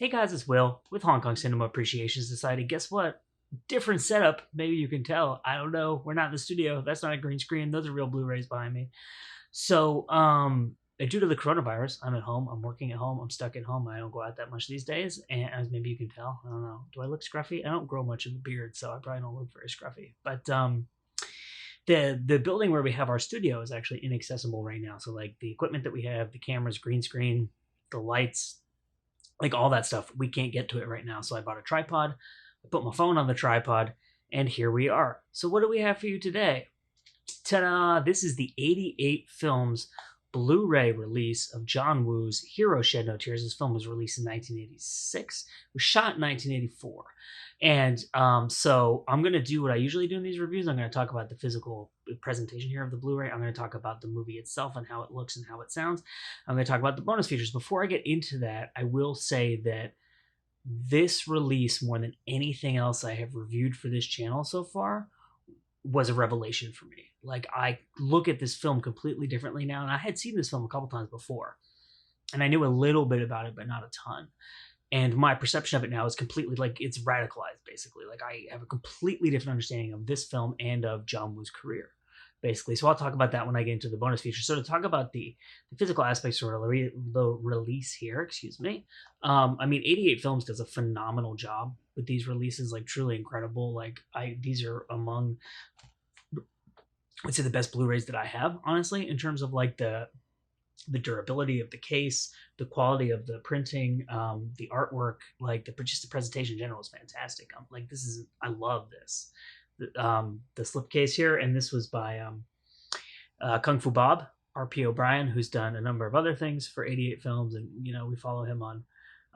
Hey guys, it's Will with Hong Kong Cinema Appreciation Society. Guess what? Different setup. Maybe you can tell. I don't know. We're not in the studio. That's not a green screen. Those are real Blu-rays behind me. So, due to the coronavirus, I'm at home. I'm working at home. I'm stuck at home. I don't go out that much these days. And as maybe you can tell, I don't know. Do I look scruffy? I don't grow much of a beard, so I probably don't look very scruffy. But the building where we have our studio is actually inaccessible right now. So like the equipment that we have, the cameras, green screen, the lights, like all that stuff, we can't get to it right now. So I bought a tripod, I put my phone on the tripod, and here we are. So what do we have for you today? Ta-da! This is the 88 Films Blu-ray release of John Woo's Hero Shed No Tears. This film was released in 1986. It was shot in 1984. And so I'm going to do what I usually do in these reviews. I'm going to talk about the physical presentation here of the Blu-ray. I'm going to talk about the movie itself and how it looks and how it sounds. I'm going to talk about the bonus features. Before I get into that, I will say that this release, more than anything else I have reviewed for this channel so far, was a revelation for me. Like, I look at this film completely differently now, and I had seen this film a couple times before, and I knew a little bit about it, but not a ton. And my perception of it now is completely, like, it's radicalized, basically. Like, I have a completely different understanding of this film and of John Woo's career, basically. So I'll talk about that when I get into the bonus features. So to talk about the physical aspects of the release here, excuse me. I mean, 88 Films does a phenomenal job with these releases, like, truly incredible. Like, these are among, I'd say, the best Blu-rays that I have, honestly, in terms of, like, the durability of the case, the quality of the printing, the artwork, like just the presentation in general is fantastic. Like, I love this. The slipcase here, and this was by Kung Fu Bob, R.P. O'Brien, who's done a number of other things for 88 Films, and we follow him on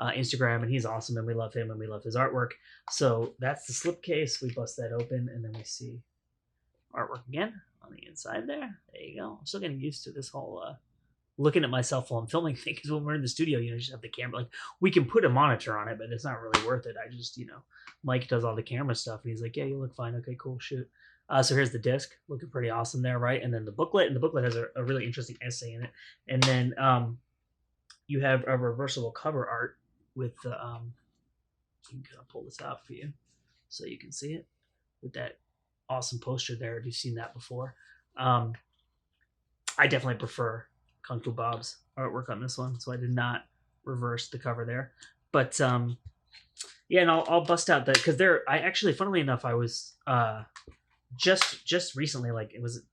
Instagram, and he's awesome, and we love him, and we love his artwork. So that's the slipcase. We bust that open, and then we see artwork again on the inside there. There you go. I'm still getting used to this whole looking at myself while I'm filming thing, because when we're in the studio, you just have the camera. Like, we can put a monitor on it, but it's not really worth it. I just, Mike does all the camera stuff, and he's like, yeah, you look fine. Okay, cool, shoot. So here's the disc, looking pretty awesome there, right? And then the booklet, and the booklet has a really interesting essay in it. And then you have a reversible cover art with the, I'm gonna pull this out for you so you can see it, with that awesome poster there, if you've seen that before. I definitely prefer Kung Fu Bob's artwork on this one, so I did not reverse the cover there. But yeah, and I'll bust out that, because I actually, funnily enough, I was just recently, like it was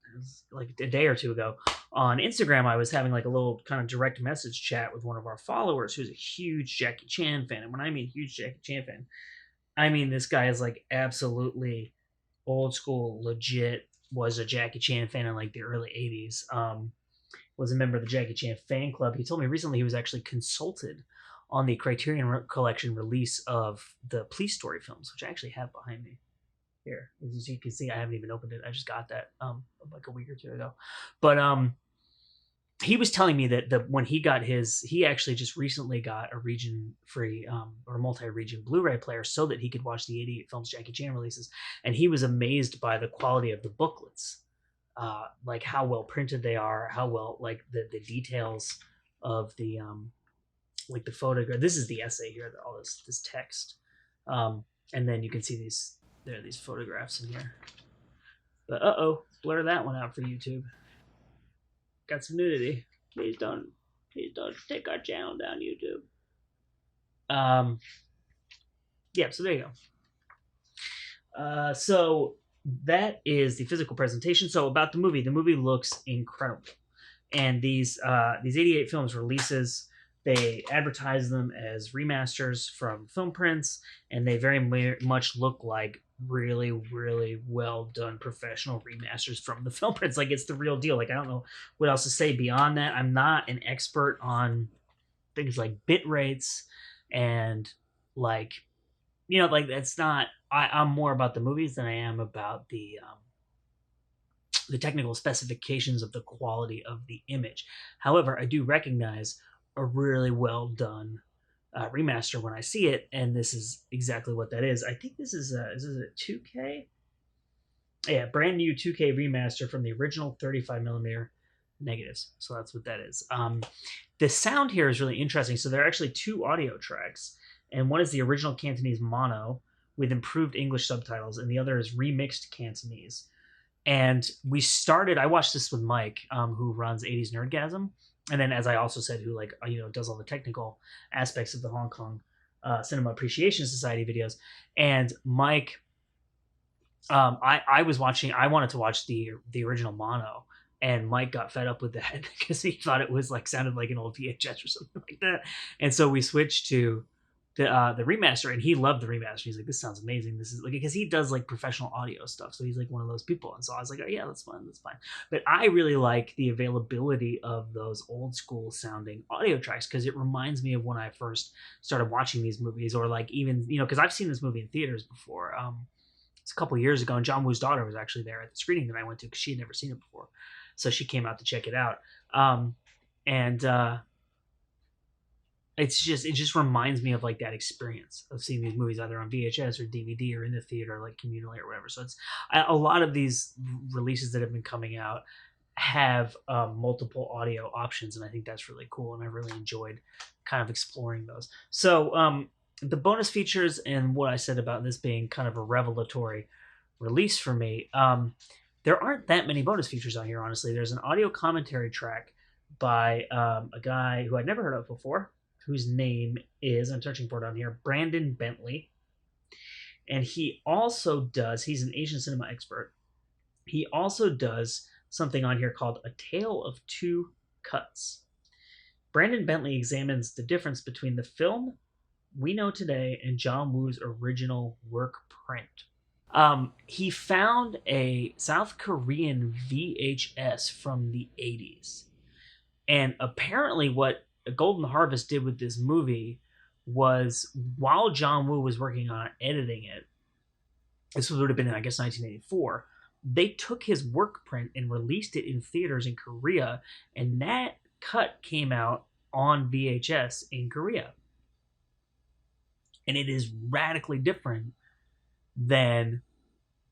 like a day or two ago, on Instagram, I was having like a little kind of direct message chat with one of our followers who's a huge Jackie Chan fan. And when I mean huge Jackie Chan fan, I mean this guy is like absolutely old school, legit, was a Jackie Chan fan in like the early 80s. Was a member of the Jackie Chan fan club. He told me recently he was actually consulted on the Criterion Collection release of the Police Story films, which I actually have behind me here. As you can see, I haven't even opened it. I just got that like a week or two ago. But he was telling me that when he got he actually just recently got a region-free or multi-region Blu-ray player so that he could watch the 88 Films Jackie Chan releases, and he was amazed by the quality of the booklets. Like how well printed they are, how well, like the details of the like the photograph. This is the essay here, all this text, and then you can see there are these photographs in here. But blur that one out for YouTube. Got some nudity. Please don't take our channel down, YouTube. Yeah, so there you go. So that is the physical presentation. So about the movie looks incredible, and these 88 Films releases, they advertise them as remasters from film prints, and they very much look like really, really well done professional remasters from the film prints. Like, it's the real deal. Like, I don't know what else to say beyond that. I'm not an expert on things like bit rates and like, like that's not. I'm more about the movies than I am about the technical specifications of the quality of the image. However, I do recognize a really well done remaster when I see it, and this is exactly what that is. I think this is a 2K? Yeah, brand new 2K remaster from the original 35mm negatives. So that's what that is. The sound here is really interesting. So there are actually 2 audio tracks, and one is the original Cantonese mono with improved English subtitles, and the other is remixed Cantonese. And I watched this with Mike, who runs 80s Nerdgasm, and then, as I also said, who does all the technical aspects of the Hong Kong Cinema Appreciation Society videos. And Mike, I was watching. I wanted to watch the original mono, and Mike got fed up with that because he thought it was sounded like an old VHS or something like that. And so we switched to the remaster, and he loved the remaster. He's like, "This sounds amazing." This is because he does professional audio stuff, so he's one of those people. And so I was like, "Oh yeah, that's fine, that's fine." But I really like the availability of those old school sounding audio tracks because it reminds me of when I first started watching these movies, or even because I've seen this movie in theaters before. It's a couple of years ago, and John Woo's daughter was actually there at the screening that I went to because she had never seen it before, so she came out to check it out. It just reminds me of that experience of seeing these movies either on VHS or DVD or in the theater, communally or whatever. So it's a lot of these releases that have been coming out have multiple audio options, and I think that's really cool, and I really enjoyed kind of exploring those. So the bonus features and what I said about this being kind of a revelatory release for me, there aren't that many bonus features on here, honestly. There's an audio commentary track by a guy who I'd never heard of before, whose name is, I'm searching for it on here, Brandon Bentley. And he's an Asian cinema expert. He also does something on here called A Tale of Two Cuts. Brandon Bentley examines the difference between the film we know today and John Woo's original work print. He found a South Korean VHS from the 80s. And apparently what Golden Harvest did with this movie was, while John Woo was working on editing it, this would have been in, I guess, 1984, they took his work print and released it in theaters in Korea, and that cut came out on VHS in Korea. And it is radically different than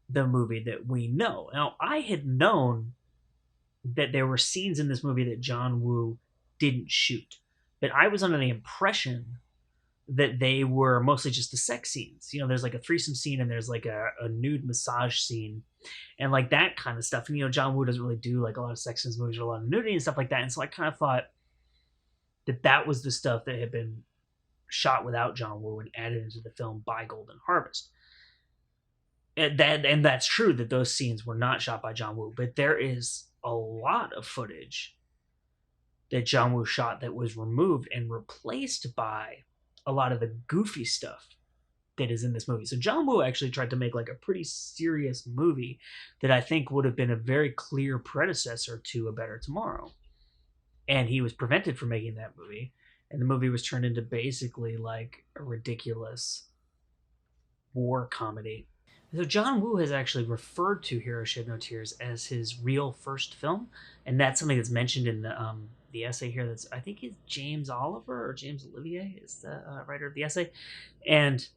the movie that we know. Now, I had known that there were scenes in this movie that John Woo didn't shoot, but I was under the impression that they were mostly just the sex scenes. There's a threesome scene, and there's a nude massage scene, and that kind of stuff. And John Woo doesn't really do a lot of sex in his movies or a lot of nudity and stuff like that. And so I kind of thought that was the stuff that had been shot without John Woo and added into the film by Golden Harvest. And that's true that those scenes were not shot by John Woo, but there is a lot of footage that John Woo shot that was removed and replaced by a lot of the goofy stuff that is in this movie. So John Woo actually tried to make a pretty serious movie that I think would have been a very clear predecessor to A Better Tomorrow. And he was prevented from making that movie. And the movie was turned into basically a ridiculous war comedy. So John Woo has actually referred to Hero Shed No Tears as his real first film. And that's something that's mentioned in the essay here. That's, I think, it's James Oliver or James Olivier is the writer of the essay. And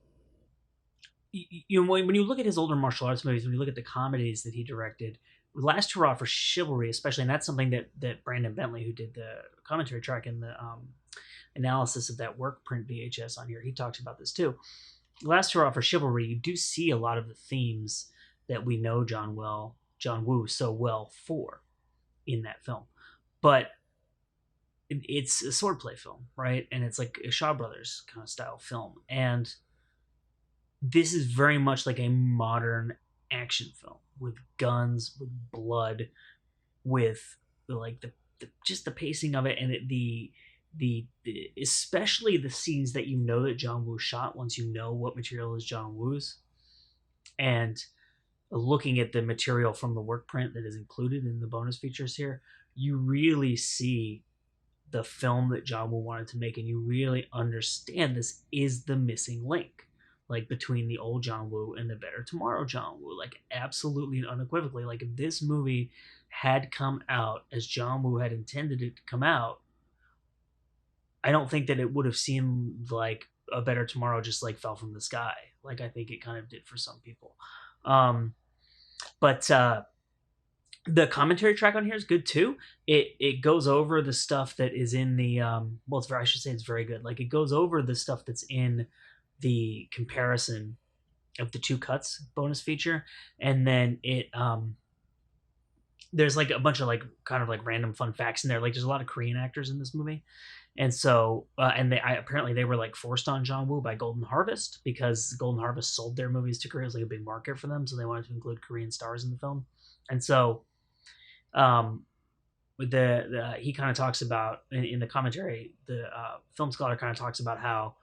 when you look at his older martial arts movies, when you look at the comedies that he directed, Last Hurrah for Chivalry especially, and that's something that Brandon Bentley, who did the commentary track and the analysis of that work print VHS on here, he talks about this too. Last Hurrah for Chivalry, you do see a lot of the themes that we know John Woo so well for in that film. But it's a swordplay film, right? And it's a Shaw Brothers kind of style film. And this is very much like a modern action film with guns, with blood, with just the pacing of it, and the especially the scenes that that John Woo shot once you know what material is John Woo's, and looking at the material from the work print that is included in the bonus features here, you really see the film that John Woo wanted to make, and you really understand this is the missing link, between the old John Woo and the Better Tomorrow John Woo, absolutely and unequivocally. If this movie had come out as John Woo had intended it to come out, I don't think that it would have seemed like A Better Tomorrow just fell from the sky, I think it kind of did for some people. But The commentary track on here is good too. It goes over the stuff that is in the well, I should say it's very good. Like it goes over the stuff that's in the comparison of the two cuts bonus feature, and then there's like a bunch of like kind of like random fun facts in there. Like there's a lot of Korean actors in this movie, and so and apparently they were like forced on John Woo by Golden Harvest because Golden Harvest sold their movies to Korea. It was like a big market for them, so they wanted to include Korean stars in the film, and so with he kind of talks about in the commentary, the film scholar kind of talks about how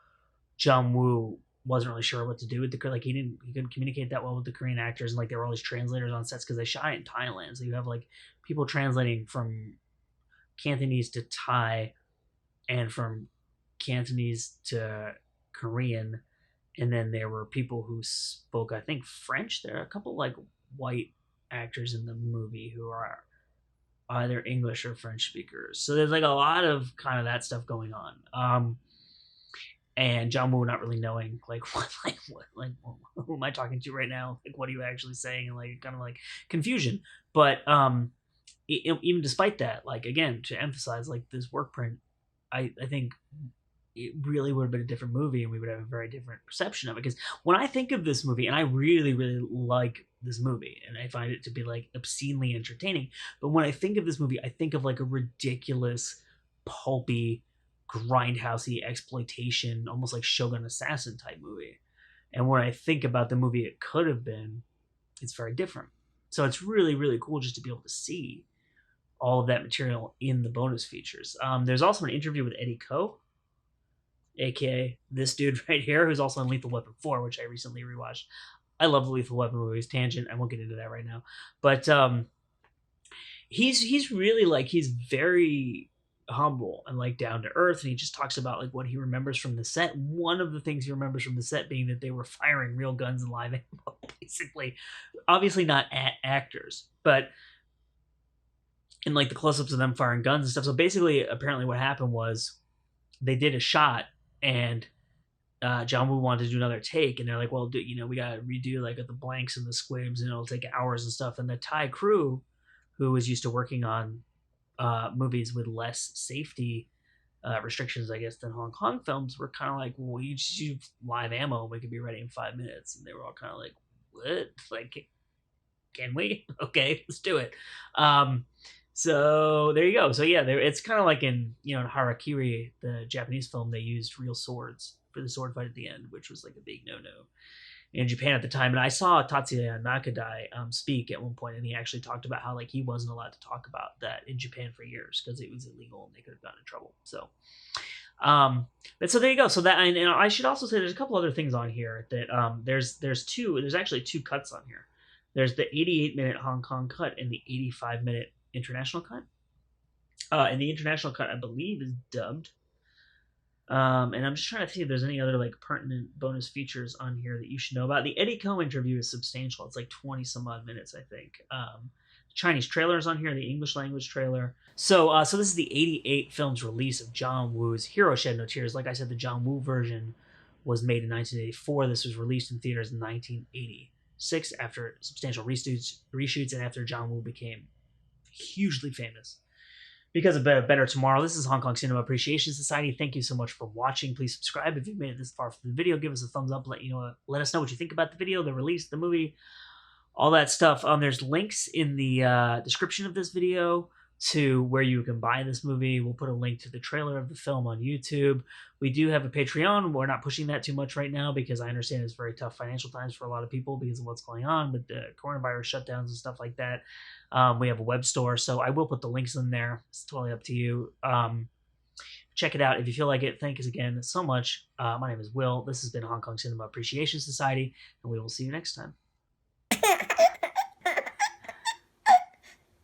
John Woo wasn't really sure what to do with the like he couldn't communicate that well with the Korean actors, and like there were all these translators on sets because they shot it in Thailand, so you have like people translating from Cantonese to Thai and from Cantonese to Korean, and then there were people who spoke I think French. There are a couple like white actors in the movie who are either English or French speakers, so there's like a lot of kind of that stuff going on. And John Woo not really knowing like who am I talking to right now? Like what are you actually saying? And like kind of like confusion. But even despite that, like again to emphasize like this work print, I think it really would have been a different movie, and we would have a very different perception of it. Because when I think of this movie, and I really really like this movie, and I find it to be like obscenely entertaining, but when I think of this movie, I think of like a ridiculous, pulpy, grindhousey exploitation, almost like Shogun Assassin type movie. And when I think about the movie it could have been, it's very different. So it's really really cool just to be able to see all of that material in the bonus features. There's also an interview with Eddie Ko, aka this dude right here, who's also in Lethal Weapon 4, which I recently rewatched. I love the Lethal Weapon movies. Tangent, I won't get into that right now, but he's really like he's very humble and like down to earth, and he just talks about like what he remembers from the set. One of the things he remembers from the set being that they were firing real guns and live ammo, basically, obviously not at actors, but in like the close-ups of them firing guns and stuff. So basically apparently what happened was they did a shot, and John Woo wanted to do another take, and they're like, well, we gotta redo like the blanks and the squibs, and it'll take hours and stuff. And the Thai crew, who was used to working on movies with less safety restrictions, I guess, than Hong Kong films, were kind of like, well, you just use live ammo and we could be ready in 5 minutes. And they were all kind of like, what? Like, can we? Okay, let's do it. So there you go. So yeah, it's kind of like in Harakiri, the Japanese film, they used real swords for the sword fight at the end, which was like a big no-no in Japan at the time. And I saw Tatsuya Nakadai speak at one point, and he actually talked about how like he wasn't allowed to talk about that in Japan for years because it was illegal and they could have gotten in trouble. So but so there you go. So that, and I should also say there's a couple other things on here that there's actually two cuts on here. There's the 88-minute Hong Kong cut and the 85-minute international cut. And the international cut, I believe, is dubbed. And I'm just trying to see if there's any other like pertinent bonus features on here that you should know about. The Eddie Ko interview is substantial. It's like 20 some odd minutes, I think. Chinese trailers on here, the English language trailer. So this is the 88 films release of John Woo's Hero Shed No Tears. Like I said, the John Woo version was made in 1984. This was released in theaters in 1986 after substantial reshoots and after John Woo became hugely famous because of Better Tomorrow. This is Hong Kong Cinema Appreciation Society. Thank you so much for watching. Please subscribe if you've made it this far from the video. Give us a thumbs up. Let us know what you think about the video, the release, the movie, all that stuff. There's links in the description of this video to where you can buy this movie. We'll put a link to the trailer of the film on YouTube. We do have a Patreon. We're not pushing that too much right now because I understand it's very tough financial times for a lot of people because of what's going on with the coronavirus shutdowns and stuff like that. We have a web store, so I will put the links in there. It's totally up to you. Check it out if you feel like it. Thanks again so much. My name is Will. This has been Hong Kong Cinema Appreciation Society, and we will see you next time.